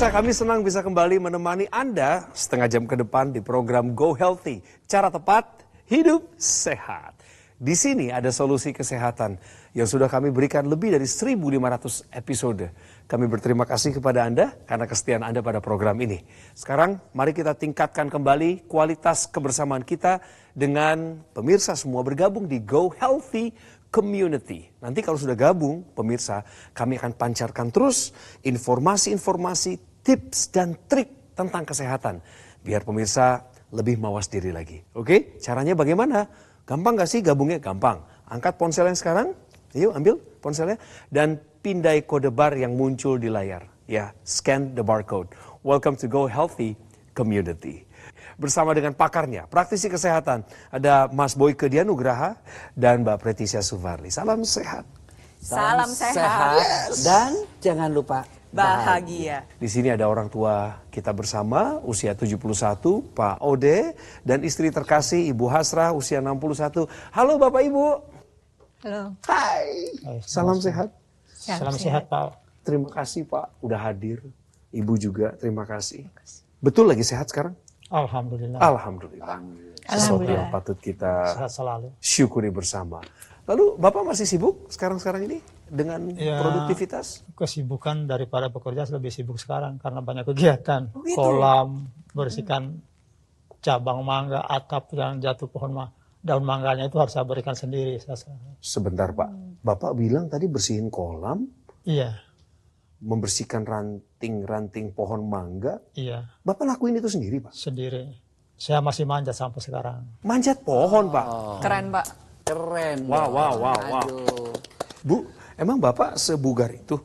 Pemirsa, kami senang bisa kembali menemani Anda setengah jam ke depan di program Go Healthy. Cara tepat, hidup sehat. Di sini ada solusi kesehatan yang sudah kami berikan lebih dari 1.500 episode. Kami berterima kasih kepada Anda karena kesetiaan Anda pada program ini. Sekarang mari kita tingkatkan kembali kualitas kebersamaan kita dengan pemirsa semua bergabung di Go Healthy Community. Nanti kalau sudah gabung, pemirsa, kami akan pancarkan terus informasi-informasi, tips dan trik tentang kesehatan. Biar pemirsa lebih mawas diri lagi. Oke, caranya bagaimana? Gampang gak sih gabungnya? Gampang. Angkat ponselnya sekarang, yuk ambil ponselnya. Dan pindai kode bar yang muncul di layar. Ya, scan the barcode. Welcome to Go Healthy Community. Bersama dengan pakarnya, praktisi kesehatan. Ada Mas Boyke Dianugraha dan Mbak Pretisha Suvarli. Salam sehat. Salam sehat. Yes. Dan jangan lupa bahagia. Di sini ada orang tua kita bersama, usia 71, Pak Ode, dan istri terkasih Ibu Hasrah, usia 61. Halo Bapak Ibu. Halo. Hai. Salam sehat. Salam sehat Pak. Terima kasih Pak, udah hadir. Ibu juga, terima kasih. Betul lagi sehat sekarang? Alhamdulillah. Alhamdulillah. Sesuatu yang patut kita Sehat selalu. syukuri bersama. Lalu Bapak masih sibuk sekarang-sekarang ini dengan produktivitas? Kesibukan daripada bekerja lebih sibuk sekarang karena banyak kegiatan. Kolam, bersihkan cabang mangga, atap yang jatuh daun mangganya itu harus saya berikan sendiri. Sebentar Pak, Bapak bilang tadi bersihin kolam, Iya, membersihkan ranting-ranting pohon mangga. iya, Bapak lakuin itu sendiri Pak? sendiri. Saya masih manjat sampai sekarang. Manjat pohon Pak? Keren, Pak. keren. Wow. Aduh. Bu, emang Bapak sebugar itu?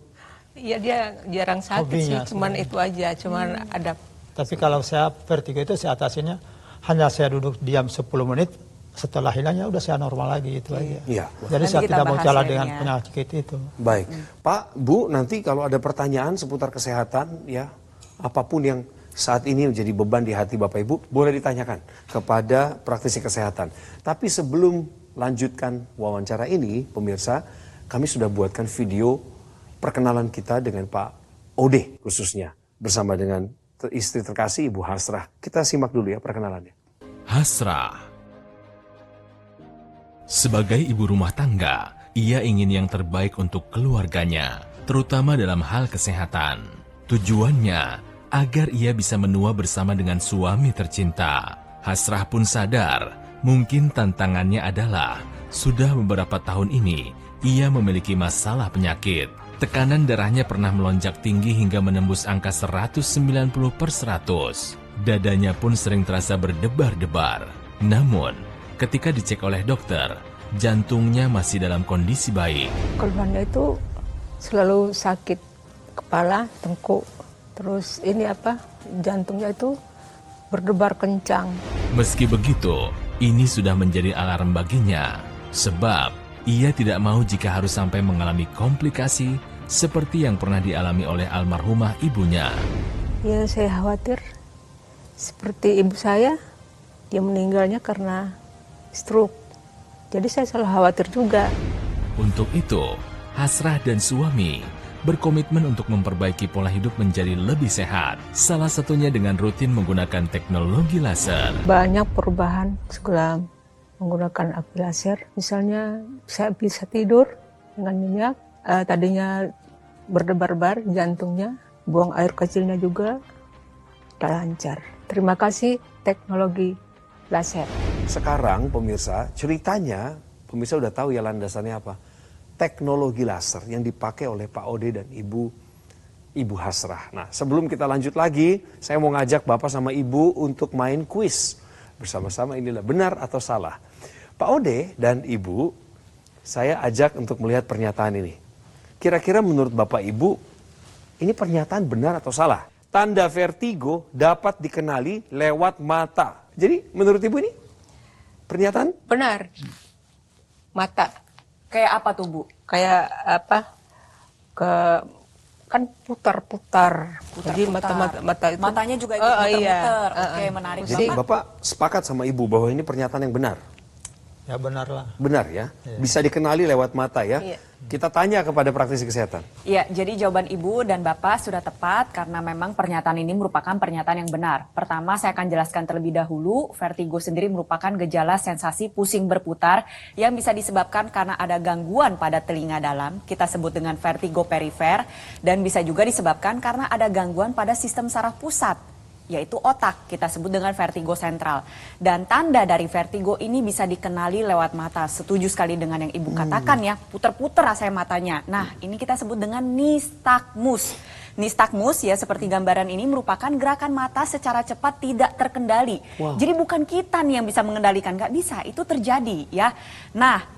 Iya, dia jarang sakit Hobinya sih, cuman itu aja, cuman ada. Tapi kalau saya vertigo itu saya atasinnya hanya saya duduk diam 10 menit. Setelah hilangnya udah saya normal lagi itu aja. Iya. Jadi Nanti saya kita tidak mau bahas jalan lainnya. dengan penyakit itu. Baik, Pak, Bu, nanti kalau ada pertanyaan seputar kesehatan, ya, apapun yang saat ini menjadi beban di hati Bapak Ibu, boleh ditanyakan kepada praktisi kesehatan. Tapi sebelum lanjutkan wawancara ini, pemirsa, kami sudah buatkan video perkenalan kita dengan Pak Ode khususnya, bersama dengan istri terkasih Ibu Hasrah. Kita simak dulu ya perkenalannya. Hasrah. Sebagai ibu rumah tangga, ia ingin yang terbaik untuk keluarganya, terutama dalam hal kesehatan. Tujuannya agar ia bisa menua bersama dengan suami tercinta. Hasrah pun sadar, mungkin tantangannya adalah sudah beberapa tahun ini ia memiliki masalah penyakit. Tekanan darahnya pernah melonjak tinggi hingga menembus angka 190/100. Dadanya pun sering terasa berdebar-debar. Namun, ketika dicek oleh dokter, jantungnya masih dalam kondisi baik. Keluhannya itu selalu sakit kepala, tengkuk, terus jantungnya itu berdebar kencang. Meski begitu, ini sudah menjadi alarm baginya, sebab ia tidak mau jika harus sampai mengalami komplikasi seperti yang pernah dialami oleh almarhumah ibunya. Ya, saya khawatir seperti ibu saya, dia meninggalnya karena stroke. Jadi saya selalu khawatir juga. Untuk itu, Hasrah dan suami berkomitmen untuk memperbaiki pola hidup menjadi lebih sehat. Salah satunya dengan rutin menggunakan teknologi laser. Banyak perubahan setelah menggunakan api laser. Misalnya saya bisa tidur dengan nyenyak. Tadinya berdebar-debar jantungnya, buang air kecilnya juga udah lancar. Terima kasih teknologi laser. Sekarang pemirsa, ceritanya pemirsa udah tahu ya landasannya apa. Teknologi laser yang dipakai oleh Pak Ode dan Ibu Hasrah. Nah, sebelum kita lanjut lagi, saya mau ngajak Bapak sama Ibu untuk main kuis. Bersama-sama inilah benar atau salah. Pak Ode dan Ibu, saya ajak untuk melihat pernyataan ini. Kira-kira menurut Bapak Ibu, ini pernyataan benar atau salah? Tanda vertigo dapat dikenali lewat mata. Jadi menurut Ibu ini pernyataan? Benar. Mata. Kayak apa tuh, Bu? Kayak kan putar-putar. Jadi mata itu. Matanya juga ikut muter-muter. Oke, menarik. Jadi Bapak sepakat sama Ibu bahwa ini pernyataan yang benar? Ya benar lah. Benar ya? Bisa dikenali lewat mata ya? Iya. Kita tanya kepada praktisi kesehatan. Iya, jadi jawaban Ibu dan Bapak sudah tepat karena memang pernyataan ini merupakan pernyataan yang benar. Pertama, saya akan jelaskan terlebih dahulu, vertigo sendiri merupakan gejala sensasi pusing berputar yang bisa disebabkan karena ada gangguan pada telinga dalam, kita sebut dengan vertigo perifer, dan bisa juga disebabkan karena ada gangguan pada sistem saraf pusat, yaitu otak, kita sebut dengan vertigo sentral. Dan tanda dari vertigo ini bisa dikenali lewat mata. Setuju sekali dengan yang Ibu katakan ya, puter-puter rasanya matanya. Nah, ini kita sebut dengan nistagmus. Nistagmus ya seperti gambaran ini merupakan gerakan mata secara cepat tidak terkendali. Jadi bukan kita nih yang bisa mengendalikan, nggak bisa, itu terjadi ya. Nah,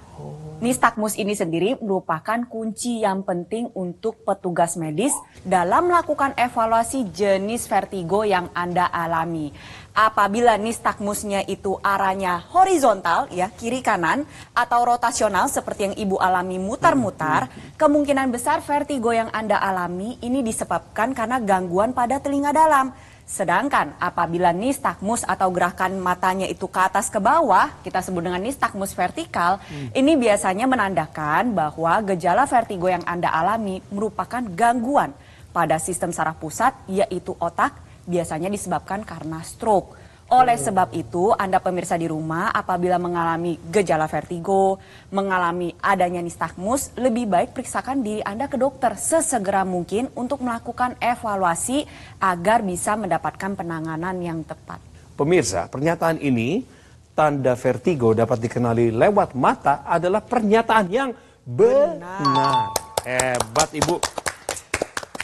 nistagmus ini sendiri merupakan kunci yang penting untuk petugas medis dalam melakukan evaluasi jenis vertigo yang Anda alami. Apabila nistagmusnya itu arahnya horizontal ya, kiri kanan, atau rotasional seperti yang Ibu alami mutar-mutar, kemungkinan besar vertigo yang Anda alami ini disebabkan karena gangguan pada telinga dalam. Sedangkan apabila nistagmus atau gerakan matanya itu ke atas ke bawah, kita sebut dengan nistagmus vertikal, ini biasanya menandakan bahwa gejala vertigo yang Anda alami merupakan gangguan pada sistem saraf pusat, yaitu otak, biasanya disebabkan karena stroke. Oleh sebab itu, Anda pemirsa di rumah apabila mengalami gejala vertigo, mengalami adanya nistagmus, lebih baik periksakan diri Anda ke dokter sesegera mungkin untuk melakukan evaluasi agar bisa mendapatkan penanganan yang tepat. Pemirsa, pernyataan ini, tanda vertigo dapat dikenali lewat mata adalah pernyataan yang benar. Hebat Ibu.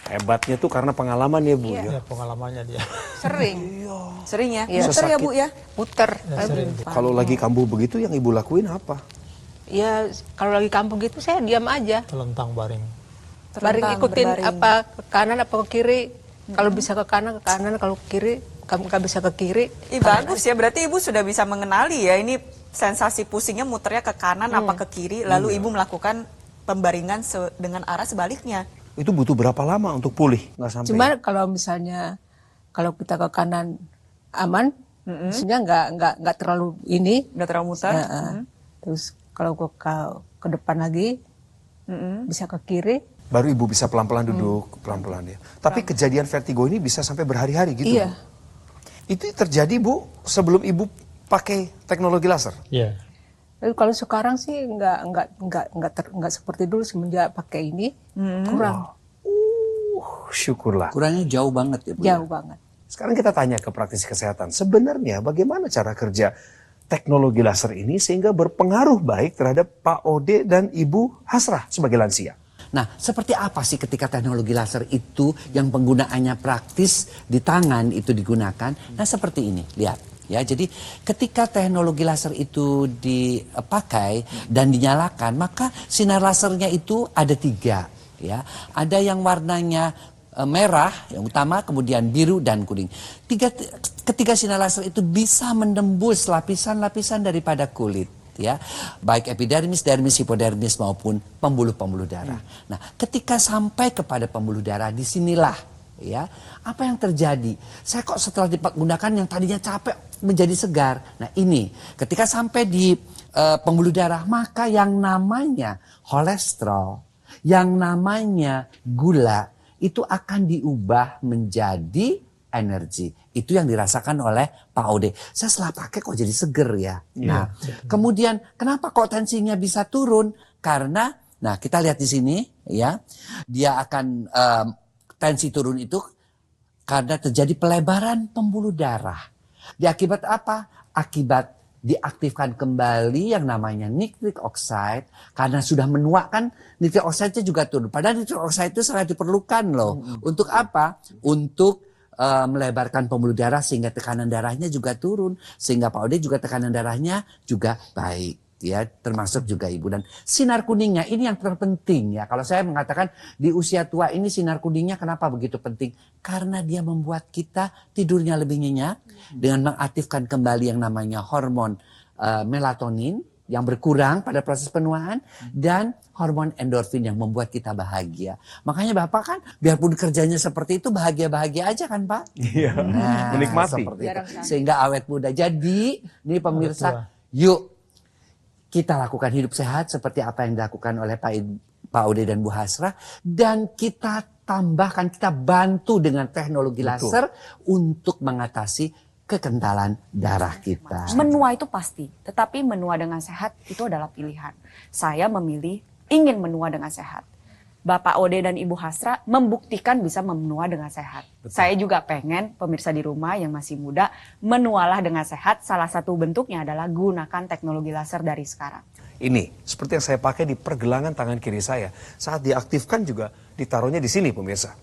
Hebatnya tuh karena pengalaman ya Bu. Ya pengalamannya dia. Sering. Sering ya? Iya. Muter ya Bu ya? Puter. sering. Kalau lagi kambuh begitu yang Ibu lakuin apa? Ya kalau lagi kampung gitu saya diam aja. Telentang baring. Baring ikutin apa ke kanan apa ke kiri. Kalau bisa ke kanan, kalau ke kiri, kamu nggak bisa ke kiri. Bagus ya, berarti Ibu sudah bisa mengenali ya ini sensasi pusingnya muternya ke kanan apa ke kiri, lalu Ibu melakukan pembaringan dengan arah sebaliknya. Itu butuh berapa lama untuk pulih? Nggak sampai. Cuma kalau misalnya kalau kita ke kanan aman, maksudnya nggak terlalu ini. Nggak terlalu muter. Terus kalau ke depan lagi bisa ke kiri. Baru Ibu bisa pelan-pelan duduk, pelan-pelan ya. Tapi kejadian vertigo ini bisa sampai berhari-hari gitu. Iya. Bu? Itu terjadi Bu sebelum Ibu pakai teknologi laser? Iya. Tapi kalau sekarang sih nggak seperti dulu semenjak pakai ini kurang Syukurlah. Kurangnya jauh banget ya Bu. jauh banget. Sekarang kita tanya ke praktisi kesehatan. Sebenarnya bagaimana cara kerja teknologi laser ini sehingga berpengaruh baik terhadap Pak Ode dan Ibu Hasrah sebagai lansia? Nah, seperti apa sih ketika teknologi laser itu yang penggunaannya praktis di tangan itu digunakan? Nah, seperti ini, lihat. Ya, jadi ketika teknologi laser itu dipakai dan dinyalakan, maka sinar lasernya itu ada 3. Ya, ada yang warnanya merah yang utama, kemudian biru dan kuning. Ketika sinar laser itu bisa menembus lapisan-lapisan daripada kulit. Ya, baik epidermis, dermis, hipodermis maupun pembuluh-pembuluh darah. Nah, ketika sampai kepada pembuluh darah, disinilah ya apa yang terjadi. Saya kok setelah digunakan yang tadinya capek menjadi segar. Nah, ini ketika sampai di pembuluh darah, maka yang namanya kolesterol, yang namanya gula itu akan diubah menjadi energi. Itu yang dirasakan oleh Pak Ode. Saya setelah pakai kok jadi seger ya. Nah, kemudian kenapa kok tensinya bisa turun? Karena, nah kita lihat di sini ya, dia akan tensi turun itu karena terjadi pelebaran pembuluh darah. Diakibat apa? Akibat diaktifkan kembali yang namanya nitric oxide, karena sudah menua kan nitric oxide-nya juga turun. Padahal nitric oxide itu sangat diperlukan loh. Untuk apa? Untuk melebarkan pembuluh darah sehingga tekanan darahnya juga turun, sehingga Pak Ode juga tekanan darahnya juga baik ya, termasuk juga Ibu. Dan sinar kuningnya ini yang terpenting ya. Kalau saya mengatakan di usia tua ini sinar kuningnya kenapa begitu penting? Karena dia membuat kita tidurnya lebih nyenyak dengan mengaktifkan kembali yang namanya hormon melatonin yang berkurang pada proses penuaan dan hormon endorfin yang membuat kita bahagia. Makanya Bapak kan biarpun kerjanya seperti itu bahagia-bahagia aja kan Pak? Iya, menikmati. Seperti itu. Sehingga awet muda. Jadi ini pemirsa, yuk kita lakukan hidup sehat seperti apa yang dilakukan oleh Pak Ode dan Bu Hasrah, dan kita tambahkan, kita bantu dengan teknologi laser untuk mengatasi kekentalan darah kita. Menua itu pasti, tetapi menua dengan sehat itu adalah pilihan. Saya memilih ingin menua dengan sehat. Bapak Ode dan Ibu Hasrah membuktikan bisa menua dengan sehat. Saya juga pengen pemirsa di rumah yang masih muda menualah dengan sehat. Salah satu bentuknya adalah gunakan teknologi laser dari sekarang. Ini seperti yang saya pakai di pergelangan tangan kiri saya. Saat diaktifkan juga ditaruhnya di sini pemirsa.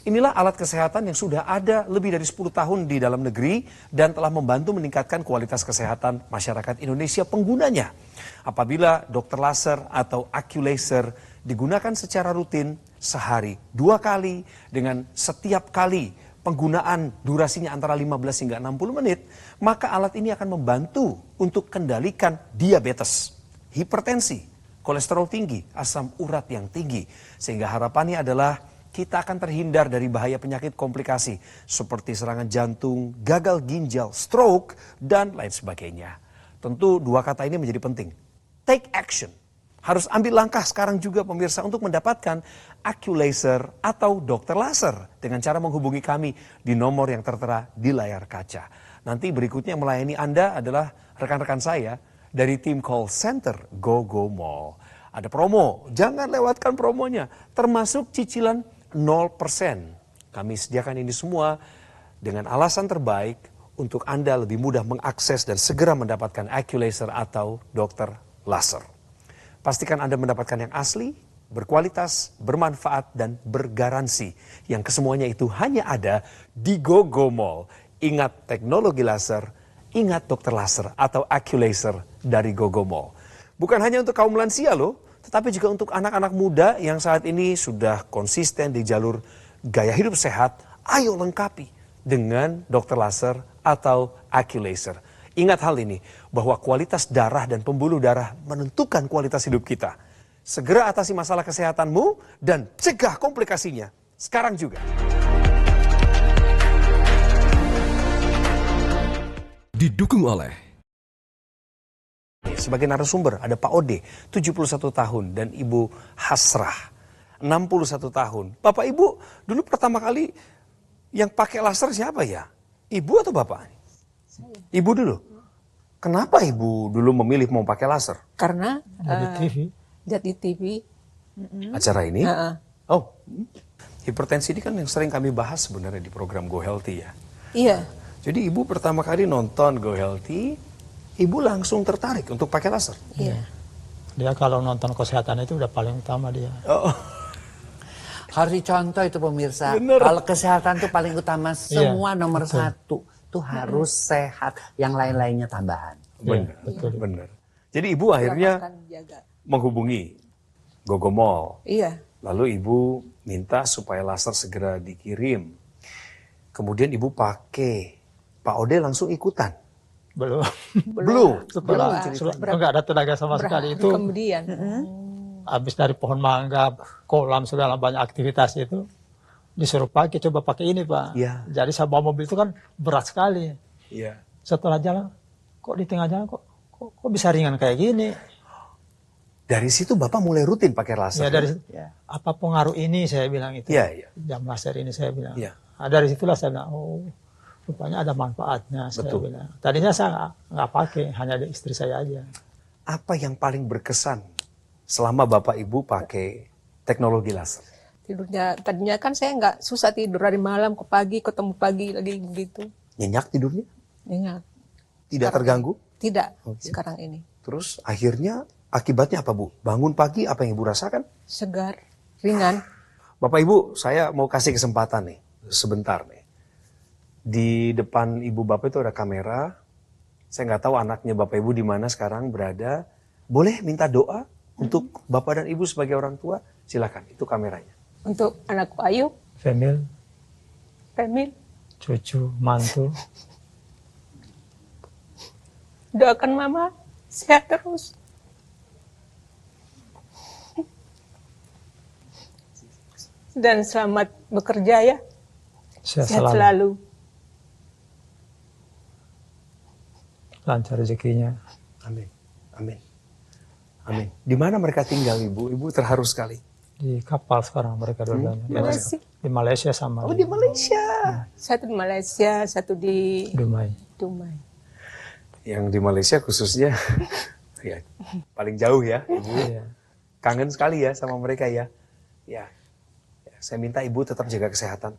Inilah alat kesehatan yang sudah ada lebih dari 10 tahun di dalam negeri dan telah membantu meningkatkan kualitas kesehatan masyarakat Indonesia penggunanya. Apabila dokter laser atau AccuLaser digunakan secara rutin sehari 2 kali dengan setiap kali penggunaan durasinya antara 15 hingga 60 menit, maka alat ini akan membantu untuk kendalikan diabetes, hipertensi, kolesterol tinggi, asam urat yang tinggi. Sehingga harapannya adalah kita akan terhindar dari bahaya penyakit komplikasi seperti serangan jantung, gagal ginjal, stroke, dan lain sebagainya. Tentu 2 kata ini menjadi penting. Take action. Harus ambil langkah sekarang juga pemirsa untuk mendapatkan AccuLaser atau dokter laser dengan cara menghubungi kami di nomor yang tertera di layar kaca. Nanti berikutnya yang melayani Anda adalah rekan-rekan saya dari tim call center GoGo Mall. Ada promo, jangan lewatkan promonya, termasuk cicilan 0%. Kami sediakan ini semua dengan alasan terbaik untuk Anda lebih mudah mengakses dan segera mendapatkan AccuLaser atau dokter laser. Pastikan Anda mendapatkan yang asli, berkualitas, bermanfaat, dan bergaransi. Yang kesemuanya itu hanya ada di GoGo Mall. Ingat teknologi laser, ingat dokter laser atau AccuLaser dari GoGo Mall. Bukan hanya untuk kaum lansia loh, tetapi juga untuk anak-anak muda yang saat ini sudah konsisten di jalur gaya hidup sehat. Ayo lengkapi dengan dokter laser atau AccuLaser. Ingat hal ini, bahwa kualitas darah dan pembuluh darah menentukan kualitas hidup kita. Segera atasi masalah kesehatanmu dan cegah komplikasinya. Sekarang juga. Didukung oleh Sebagai narasumber ada Pak Ode, 71 tahun, dan Ibu Hasrah, 61 tahun. Bapak Ibu, dulu pertama kali yang pakai laser siapa ya? Ibu atau Bapak? Ibu dulu. Kenapa Ibu dulu memilih mau pakai laser? Karena Dari TV. lihat di TV. Acara ini? Oh, hipertensi ini kan yang sering kami bahas sebenarnya di program Go Healthy ya. Iya. Jadi Ibu pertama kali nonton Go Healthy, Ibu langsung tertarik untuk pakai laser? Iya. Dia kalau nonton kesehatan itu udah paling utama dia. Oh, Harus dicontoh itu pemirsa. Bener. Kalau kesehatan itu paling utama, semua nomor betul. 1. Itu harus sehat, yang lain-lainnya tambahan. benar, betul. benar. Jadi Ibu akhirnya Makan, jaga. menghubungi GoGo Mall. Iya. Lalu Ibu minta supaya laser segera dikirim. Kemudian Ibu pakai. Pak Ode langsung ikutan. Belum. Belum. Setelah nggak ada tenaga sama sekali itu. Kemudian. Habis dari pohon mangga, kolam, segala banyak aktivitas itu. Disuruh pakai, coba pakai ini Pak. Iya. Jadi saya bawa mobil itu kan berat sekali. Iya. Setelah jalan, kok di tengah jalan kok bisa ringan kayak gini. Dari situ Bapak mulai rutin pakai laser. Ya dari apa pengaruh ini saya bilang itu. Iya, iya. Jam laser ini saya bilang. Iya. Nah, dari situlah saya bilang, oh rupanya ada manfaatnya. Saya Betul. bilang. Tadinya saya nggak pakai, hanya ada istri saya aja. Apa yang paling berkesan selama Bapak Ibu pakai teknologi laser? Tidurnya, tadinya kan saya nggak susah tidur dari malam ke pagi, ketemu pagi lagi begitu. Nyenyak tidurnya? Nyenyak. Tidak terganggu? Tidak, Oke. sekarang ini. Terus akhirnya akibatnya apa Bu? Bangun pagi apa yang Ibu rasakan? Segar, ringan. Bapak Ibu, saya mau kasih kesempatan nih, sebentar nih. Di depan Ibu Bapak itu ada kamera. Saya nggak tahu anaknya Bapak Ibu di mana sekarang berada. Boleh minta doa untuk Bapak dan Ibu sebagai orang tua? Silakan, itu kameranya. Untuk anakku Ayu, Femil, Femil, cucu, mantu. doakan Mama sehat terus. Dan selamat bekerja ya. Sehat Sehat selalu. selalu. Lancar rezekinya. Amin, amin. Amin. Di mana mereka tinggal, Ibu? Ibu terharu sekali. Di kapal sekarang mereka dua-duanya. Di Malaysia sama Oh, di Malaysia. Satu di Malaysia, satu di Dumai. Dumai. Yang di Malaysia khususnya ya paling jauh ya, Ibu. Iya. Kangen sekali ya sama mereka ya. Ya. Saya minta Ibu tetap jaga kesehatan.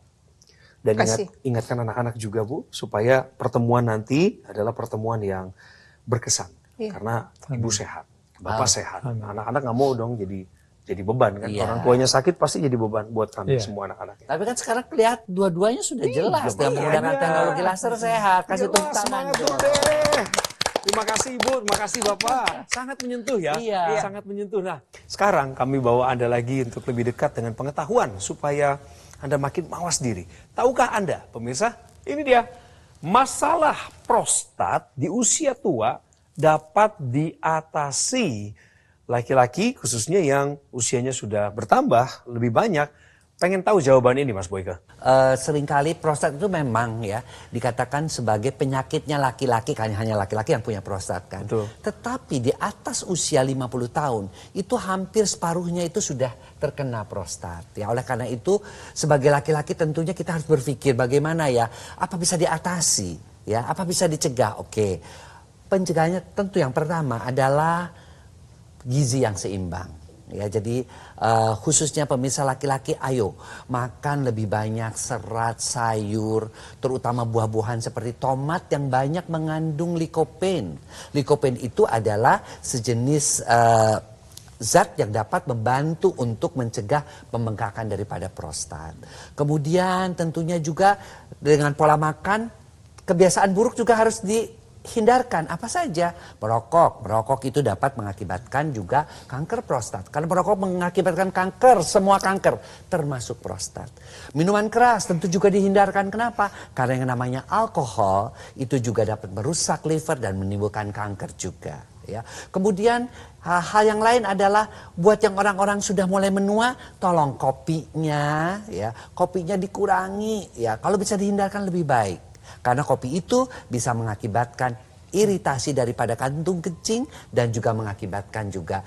Dan ingatkan anak-anak juga, Bu, supaya pertemuan nanti adalah pertemuan yang berkesan. Karena Ibu sehat, Bapak sehat. Anak-anak nggak mau dong jadi beban kan. Iya. Orang tuanya sakit pasti jadi beban buat kami semua anak-anaknya. Tapi kan sekarang kelihatan dua-duanya sudah jelas dengan menggunakan teknologi laser sehat. Kasih tepuk tangan. Semangat dulu deh. Terima kasih Ibu, terima kasih Bapak. Sangat menyentuh ya. Iya. Sangat menyentuh. Nah, sekarang kami bawa Anda lagi untuk lebih dekat dengan pengetahuan supaya Anda makin mawas diri. Tahukah Anda, pemirsa? Ini dia. Masalah prostat di usia tua dapat diatasi. Laki-laki khususnya yang usianya sudah bertambah lebih banyak. Pengen tahu jawaban ini, Mas Boyke? Seringkali prostat itu memang ya dikatakan sebagai penyakitnya laki-laki, kan hanya laki-laki yang punya prostat kan. Betul. Tetapi di atas usia 50 tahun itu hampir separuhnya itu sudah terkena prostat. Ya, oleh karena itu sebagai laki-laki tentunya kita harus berpikir bagaimana ya, apa bisa diatasi, ya, apa bisa dicegah. Oke. Pencegahannya tentu yang pertama adalah gizi yang seimbang. Ya, jadi khususnya pemirsa laki-laki, ayo makan lebih banyak serat, sayur, terutama buah-buahan seperti tomat yang banyak mengandung likopen. Likopen itu adalah sejenis zat yang dapat membantu untuk mencegah pembengkakan daripada prostat. Kemudian tentunya juga dengan pola makan, kebiasaan buruk juga harus hindarkan. Apa saja? Merokok itu dapat mengakibatkan juga kanker prostat. Karena merokok mengakibatkan kanker, semua kanker termasuk prostat. Minuman keras tentu juga dihindarkan. Kenapa? Karena yang namanya alkohol itu juga dapat merusak liver dan menimbulkan kanker juga. Ya. Kemudian hal yang lain adalah buat yang orang-orang sudah mulai menua, tolong kopinya dikurangi. Ya, kalau bisa dihindarkan lebih baik. Karena kopi itu bisa mengakibatkan iritasi daripada kantung kencing dan juga mengakibatkan juga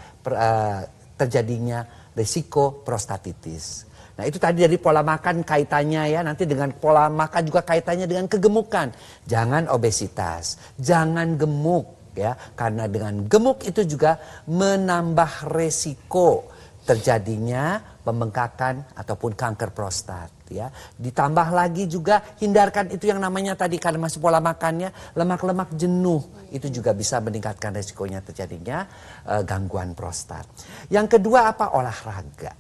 terjadinya risiko prostatitis. Nah, itu tadi dari pola makan kaitannya ya, nanti dengan pola makan juga kaitannya dengan kegemukan. Jangan obesitas, jangan gemuk ya, karena dengan gemuk itu juga menambah resiko terjadinya pembengkakan ataupun kanker prostat ya. Ditambah lagi juga hindarkan itu yang namanya tadi karena masih pola makannya lemak-lemak jenuh, itu juga bisa meningkatkan resikonya terjadinya gangguan prostat. Yang kedua apa? Olahraga.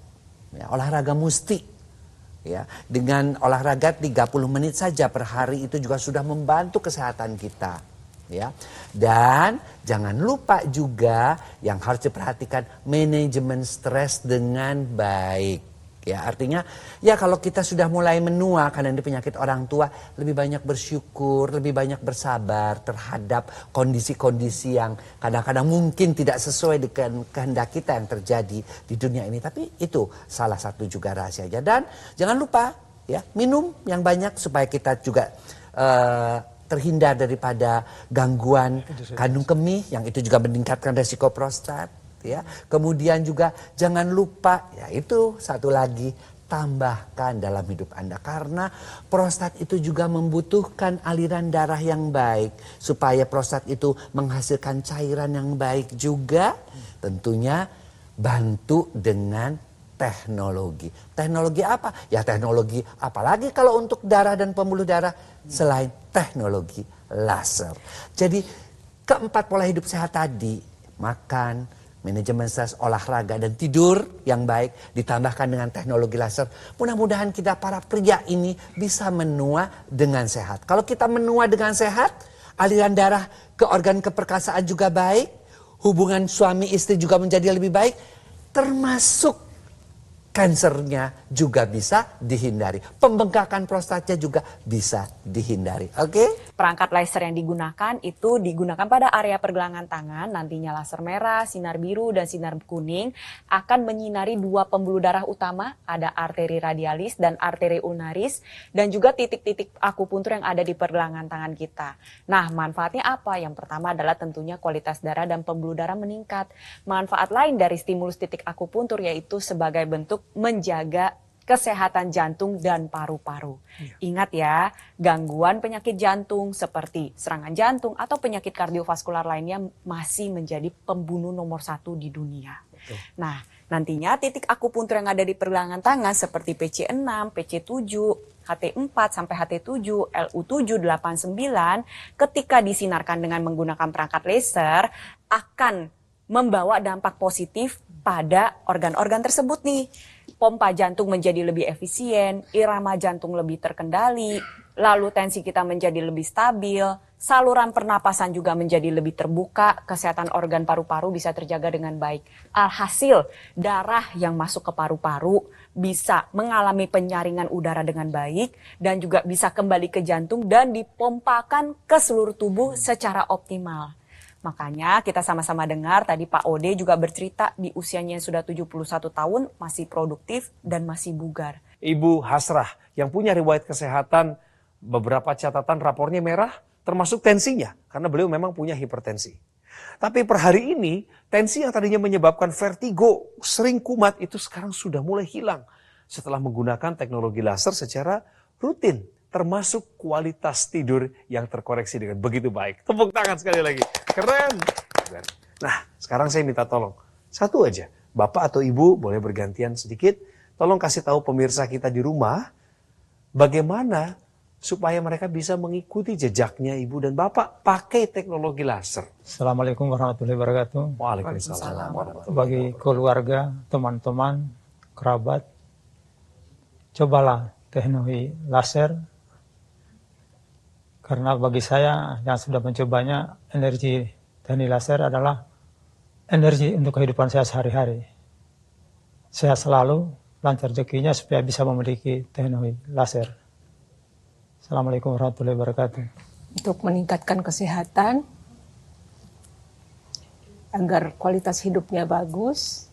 Ya, olahraga musti. Ya, dengan olahraga 30 menit saja per hari itu juga sudah membantu kesehatan kita. Ya. Dan jangan lupa juga yang harus diperhatikan manajemen stres dengan baik. Ya, artinya ya kalau kita sudah mulai menua karena ini penyakit orang tua, lebih banyak bersyukur, lebih banyak bersabar terhadap kondisi-kondisi yang kadang-kadang mungkin tidak sesuai dengan kehendak kita yang terjadi di dunia ini. Tapi itu salah satu juga rahasianya. Dan jangan lupa ya minum yang banyak supaya kita juga terhindar daripada gangguan kandung kemih yang itu juga meningkatkan resiko prostat ya. Kemudian juga jangan lupa ya itu satu lagi, tambahkan dalam hidup Anda karena prostat itu juga membutuhkan aliran darah yang baik supaya prostat itu menghasilkan cairan yang baik juga. Tentunya bantu dengan teknologi. Teknologi apa? Ya teknologi apalagi kalau untuk darah dan pembuluh darah selain teknologi laser. Jadi keempat pola hidup sehat tadi, makan, manajemen stres, olahraga dan tidur yang baik ditambahkan dengan teknologi laser. Mudah-mudahan kita para pria ini bisa menua dengan sehat. Kalau kita menua dengan sehat, aliran darah ke organ keperkasaan juga baik, hubungan suami istri juga menjadi lebih baik, termasuk kansernya juga bisa dihindari. Pembengkakan prostatnya juga bisa dihindari. Oke? Perangkat laser yang digunakan itu digunakan pada area pergelangan tangan, nantinya laser merah, sinar biru, dan sinar kuning akan menyinari dua pembuluh darah utama, ada arteri radialis dan arteri ulnaris, dan juga titik-titik akupuntur yang ada di pergelangan tangan kita. Nah, manfaatnya apa? Yang pertama adalah tentunya kualitas darah dan pembuluh darah meningkat. Manfaat lain dari stimulus titik akupuntur yaitu sebagai bentuk menjaga kesehatan jantung dan paru-paru. Ingat ya, gangguan penyakit jantung seperti serangan jantung atau penyakit kardiovaskular lainnya masih menjadi pembunuh nomor 1 di dunia. Nah, nantinya titik akupuntur yang ada di pergelangan tangan seperti PC6, PC7, HT4 sampai HT7, LU7, 8, 9 ketika disinarkan dengan menggunakan perangkat laser akan membawa dampak positif pada organ-organ tersebut nih. Pompa jantung menjadi lebih efisien, irama jantung lebih terkendali, lalu tensi kita menjadi lebih stabil, saluran pernapasan juga menjadi lebih terbuka, kesehatan organ paru-paru bisa terjaga dengan baik. Alhasil, darah yang masuk ke paru-paru bisa mengalami penyaringan udara dengan baik dan juga bisa kembali ke jantung dan dipompakan ke seluruh tubuh secara optimal. Makanya kita sama-sama dengar tadi Pak Ode juga bercerita di usianya yang sudah 71 tahun masih produktif dan masih bugar. Ibu Hasrah yang punya riwayat kesehatan, beberapa catatan rapornya merah termasuk tensinya karena beliau memang punya hipertensi. Tapi per hari ini tensi yang tadinya menyebabkan vertigo, sering kumat itu sekarang sudah mulai hilang setelah menggunakan teknologi laser secara rutin. Termasuk kualitas tidur yang terkoreksi dengan begitu baik. Tepuk tangan sekali lagi. Keren. Nah, sekarang saya minta tolong. Satu aja. Bapak atau Ibu boleh bergantian sedikit. Tolong kasih tahu pemirsa kita di rumah. Bagaimana supaya mereka bisa mengikuti jejaknya Ibu dan Bapak pakai teknologi laser. Assalamualaikum warahmatullahi wabarakatuh. Waalaikumsalam. Bagi keluarga, teman-teman, kerabat, cobalah teknologi laser. Karena bagi saya yang sudah mencobanya, energi teknik laser adalah energi untuk kehidupan saya sehari-hari. Sehat selalu, lancar rezekinya supaya bisa memiliki teknologi laser. Assalamualaikum warahmatullahi wabarakatuh. Untuk meningkatkan kesehatan, agar kualitas hidupnya bagus,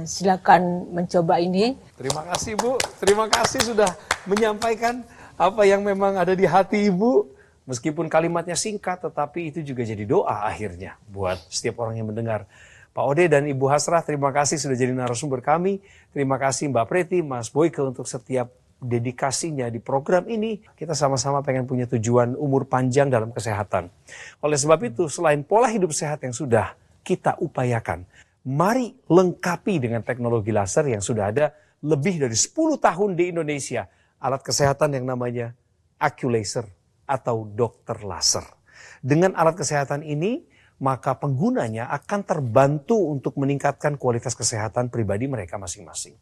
silakan mencoba ini. Terima kasih Bu, terima kasih sudah menyampaikan apa yang memang ada di hati Ibu. Meskipun kalimatnya singkat, tetapi itu juga jadi doa akhirnya buat setiap orang yang mendengar. Pak Ode dan Ibu Hasrah, terima kasih sudah jadi narasumber kami. Terima kasih Mbak Preti, Mas Boyke untuk setiap dedikasinya di program ini. Kita sama-sama pengen punya tujuan umur panjang dalam kesehatan. Oleh sebab itu, selain pola hidup sehat yang sudah kita upayakan, mari lengkapi dengan teknologi laser yang sudah ada lebih dari 10 tahun di Indonesia. Alat kesehatan yang namanya Acculaser atau dokter laser. Dengan alat kesehatan ini, maka penggunanya akan terbantu untuk meningkatkan kualitas kesehatan pribadi mereka masing-masing.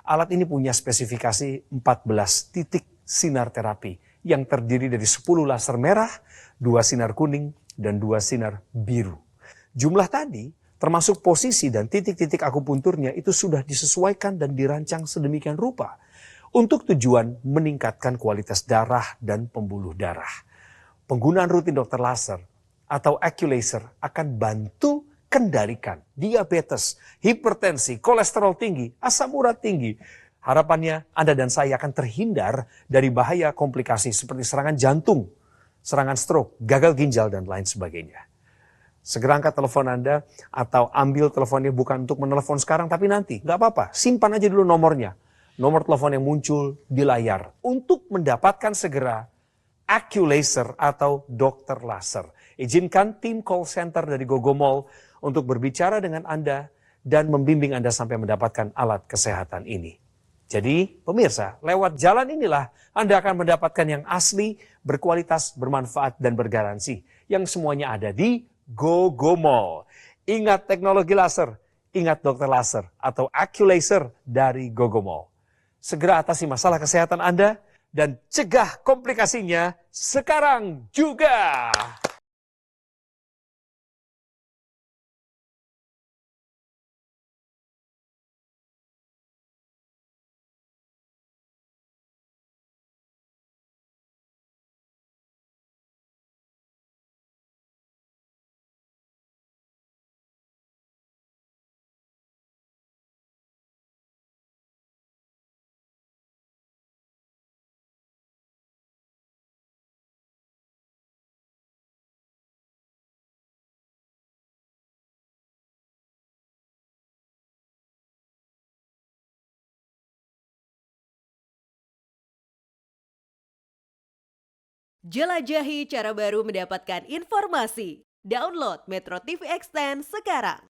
Alat ini punya spesifikasi 14 titik sinar terapi yang terdiri dari 10 laser merah, 2 sinar kuning, dan 2 sinar biru. Jumlah tadi termasuk posisi dan titik-titik akupunturnya itu sudah disesuaikan dan dirancang sedemikian rupa untuk tujuan meningkatkan kualitas darah dan pembuluh darah. Penggunaan rutin dokter laser atau Acculaser akan bantu kendalikan diabetes, hipertensi, kolesterol tinggi, asam urat tinggi. Harapannya Anda dan saya akan terhindar dari bahaya komplikasi seperti serangan jantung, serangan stroke, gagal ginjal, dan lain sebagainya. Segera angkat telepon Anda atau ambil teleponnya bukan untuk menelepon sekarang tapi nanti. Nggak apa-apa, simpan aja dulu nomornya. Nomor telepon yang muncul di layar untuk mendapatkan segera Acculaser atau dokter laser. Izinkan tim call center dari Gogomall untuk berbicara dengan Anda dan membimbing Anda sampai mendapatkan alat kesehatan ini. Jadi pemirsa, lewat jalan inilah Anda akan mendapatkan yang asli, berkualitas, bermanfaat, dan bergaransi. Yang semuanya ada di Gogomall. Ingat teknologi laser, ingat dokter laser atau Acculaser dari Gogomall. Segera atasi masalah kesehatan Anda dan cegah komplikasinya sekarang juga. Jelajahi cara baru mendapatkan informasi. Download Metro TV Extend sekarang.